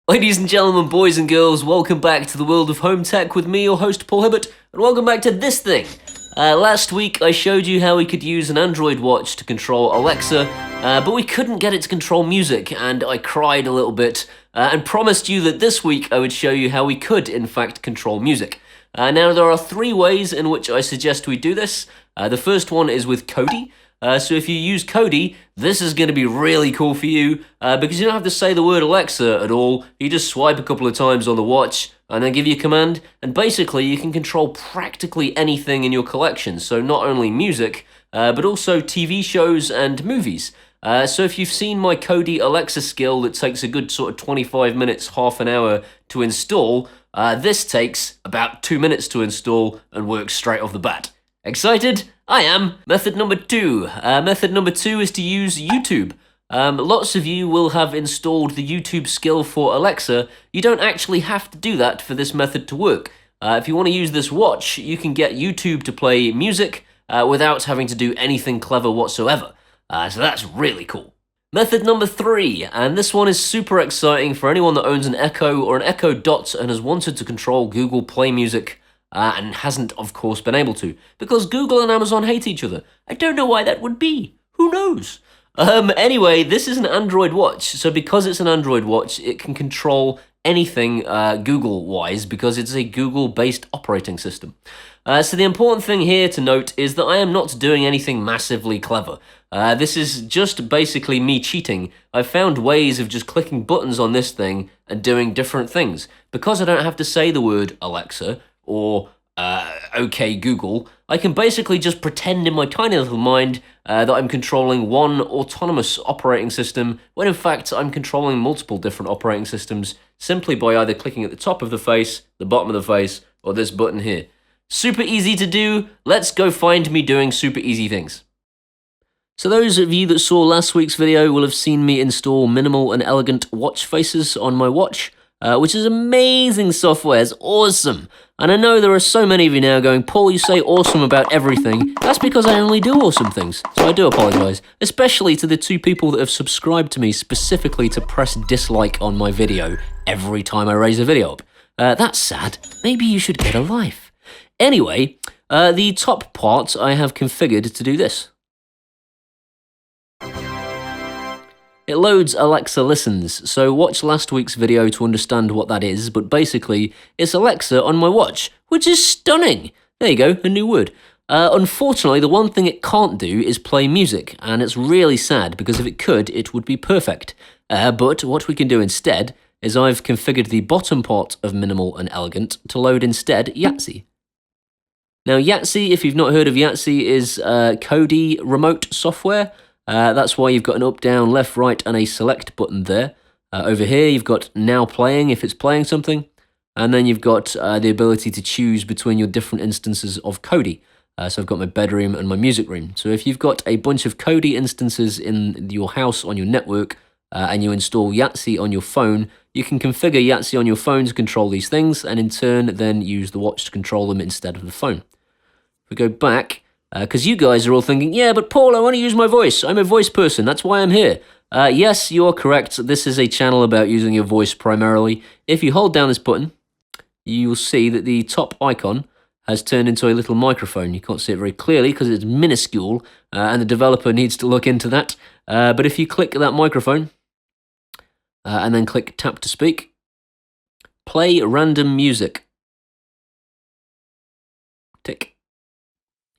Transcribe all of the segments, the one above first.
Ladies and gentlemen, boys and girls, welcome back to the world of home tech with me, your host Paul Hibbert, and welcome back to this thing. Last week I showed you how we could use an Android watch to control Alexa, but we couldn't get it to control music, and I cried a little bit, and promised you that this week I would show you how we could, in fact, control music. Now there are 3 ways in which I suggest we do this. The first one is with Kodi. So if you use Kodi, this is going to be really cool for you, because you don't have to say the word Alexa at all. You just swipe a couple of times on the watch and then give you a command, and basically you can control practically anything in your collection. So not only music, but also TV shows and movies. So if you've seen my Kodi Alexa skill that takes a good sort of 25 minutes, half an hour to install, this takes about 2 minutes to install and works straight off the bat. Excited? I am. Method number 2. Method number 2 is to use YouTube. Lots of you will have installed the YouTube skill for Alexa. You don't actually have to do that for this method to work. If you want to use this watch, you can get YouTube to play music without having to do anything clever whatsoever. So that's really cool. Method number 3, and this one is super exciting for anyone that owns an Echo or an Echo Dot and has wanted to control Google Play Music. And hasn't, of course, been able to, because Google and Amazon hate each other. I don't know why that would be. Who knows? Anyway, this is an Android watch, so because it's an Android watch, it can control anything Google-wise, because it's a Google-based operating system. So the important thing here to note is that I am not doing anything massively clever. This is just basically me cheating. I've found ways of just clicking buttons on this thing and doing different things. Because I don't have to say the word Alexa, or OK Google, I can basically just pretend in my tiny little mind that I'm controlling one autonomous operating system, when in fact I'm controlling multiple different operating systems simply by either clicking at the top of the face, the bottom of the face, or this button here. Super easy to do. Let's go find me doing super easy things. So those of you that saw last week's video will have seen me install minimal and elegant watch faces on my watch, which is amazing software. It's awesome. And I know there are so many of you now going, Paul, you say awesome about everything. That's because I only do awesome things. So I do apologize, especially to the 2 people that have subscribed to me specifically to press dislike on my video every time I raise a video up. That's sad. Maybe you should get a life. Anyway, the top part I have configured to do this. It loads Alexa Listens, so watch last week's video to understand what that is, but basically, it's Alexa on my watch, which is stunning! There you go, a new word. Unfortunately, the one thing it can't do is play music, and it's really sad, because if it could, it would be perfect. But what we can do instead is I've configured the bottom part of Minimal and Elegant to load instead Yatse. Now Yatse, if you've not heard of Yatse, is Kodi remote software. That's why you've got an up, down, left, right, and a select button there. Over here, you've got now playing if it's playing something, and then you've got the ability to choose between your different instances of Kodi. So I've got my bedroom and my music room. So if you've got a bunch of Kodi instances in your house on your network, and you install Yatse on your phone, you can configure Yatse on your phone to control these things, and in turn then use the watch to control them instead of the phone. If we go back, because you guys are all thinking, yeah, but Paul, I want to use my voice. I'm a voice person. That's why I'm here. Yes, you are correct. This is a channel about using your voice primarily. If you hold down this button, you will see that the top icon has turned into a little microphone. You can't see it very clearly because it's minuscule, and the developer needs to look into that. But if you click that microphone, and then click tap to speak, play random music. Tick.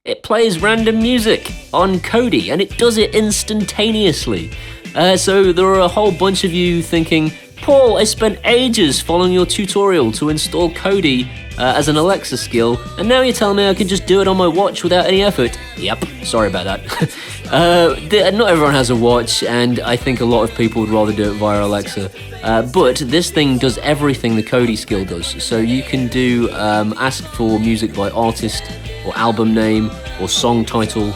It plays random music on Kodi, and it does it instantaneously. So there are a whole bunch of you thinking, Paul, I spent ages following your tutorial to install Kodi as an Alexa skill, and now you're telling me I can just do it on my watch without any effort. Yep, sorry about that. Not everyone has a watch, and I think a lot of people would rather do it via Alexa. But this thing does everything the Kodi skill does. So you can do ask for music by artist, or album name, or song title.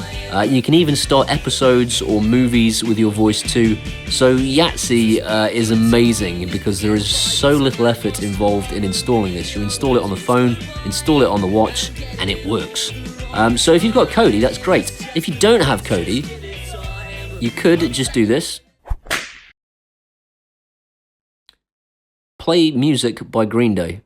You can even start episodes or movies with your voice too. So Yatse is amazing because there is so little effort involved in installing this. You install it on the phone, install it on the watch, and it works. So if you've got Kodi, that's great. If you don't have Kodi, you could just do this. play music by Green Day.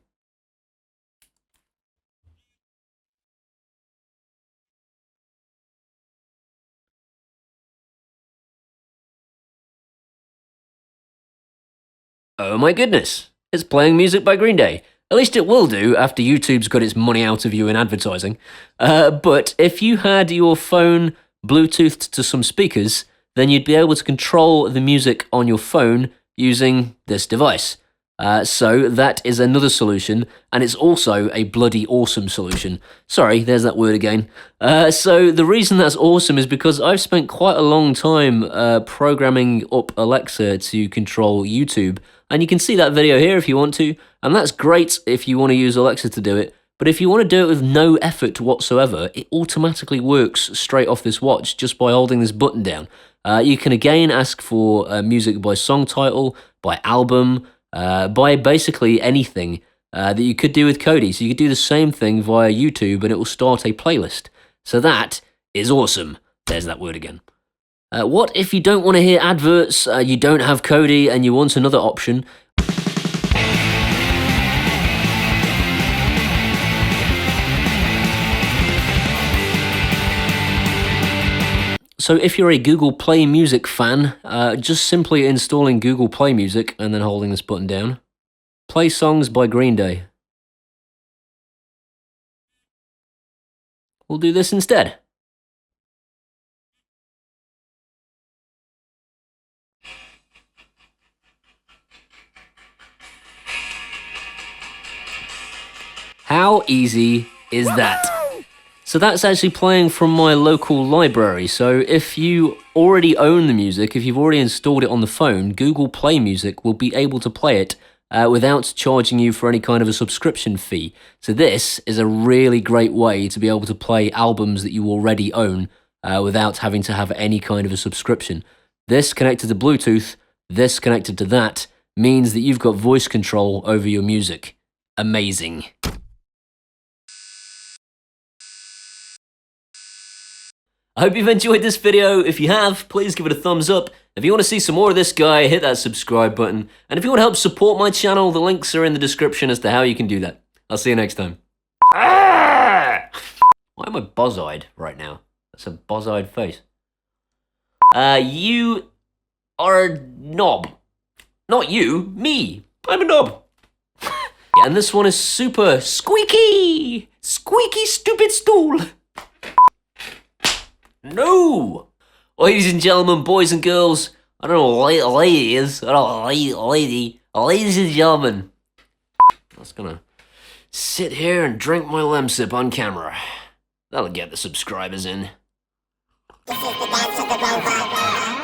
Oh my goodness, it's playing music by Green Day. At least it will do after YouTube's got its money out of you in advertising. But if you had your phone Bluetoothed to some speakers, then you'd be able to control the music on your phone using this device. So that is another solution, and it's also a bloody awesome solution. Sorry, there's that word again. So the reason that's awesome is because I've spent quite a long time programming up Alexa to control YouTube, and you can see that video here if you want to, and that's great if you want to use Alexa to do it. But if you want to do it with no effort whatsoever, it automatically works straight off this watch just by holding this button down. You can again ask for music by song title, by album, by basically anything that you could do with Kodi. So you could do the same thing via YouTube and it will start a playlist. So that is awesome. There's that word again. What if you don't want to hear adverts, you don't have Kodi and you want another option? So if you're a Google Play Music fan, just simply installing Google Play Music and then holding this button down. Play songs by Green Day. We'll do this instead. How easy is that? So that's actually playing from my local library. So if you already own the music, if you've already installed it on the phone, Google Play Music will be able to play it without charging you for any kind of a subscription fee. So this is a really great way to be able to play albums that you already own without having to have any kind of a subscription. This connected to Bluetooth, this connected to that, means that you've got voice control over your music. Amazing. I hope you've enjoyed this video. If you have, please give it a thumbs up. If you want to see some more of this guy, hit that subscribe button. And if you want to help support my channel, the links are in the description as to how you can do that. I'll see you next time. Why am I buzz-eyed right now? That's a buzz-eyed face. You are a knob. Not you, me. I'm a knob. And this one is super squeaky. Squeaky stupid stool. No! Ladies and gentlemen, boys and girls, I don't know, ladies, I don't know, ladies and gentlemen. I'm just gonna sit here and drink my lemsip on camera. That'll get the subscribers in. This is the dance of the robot.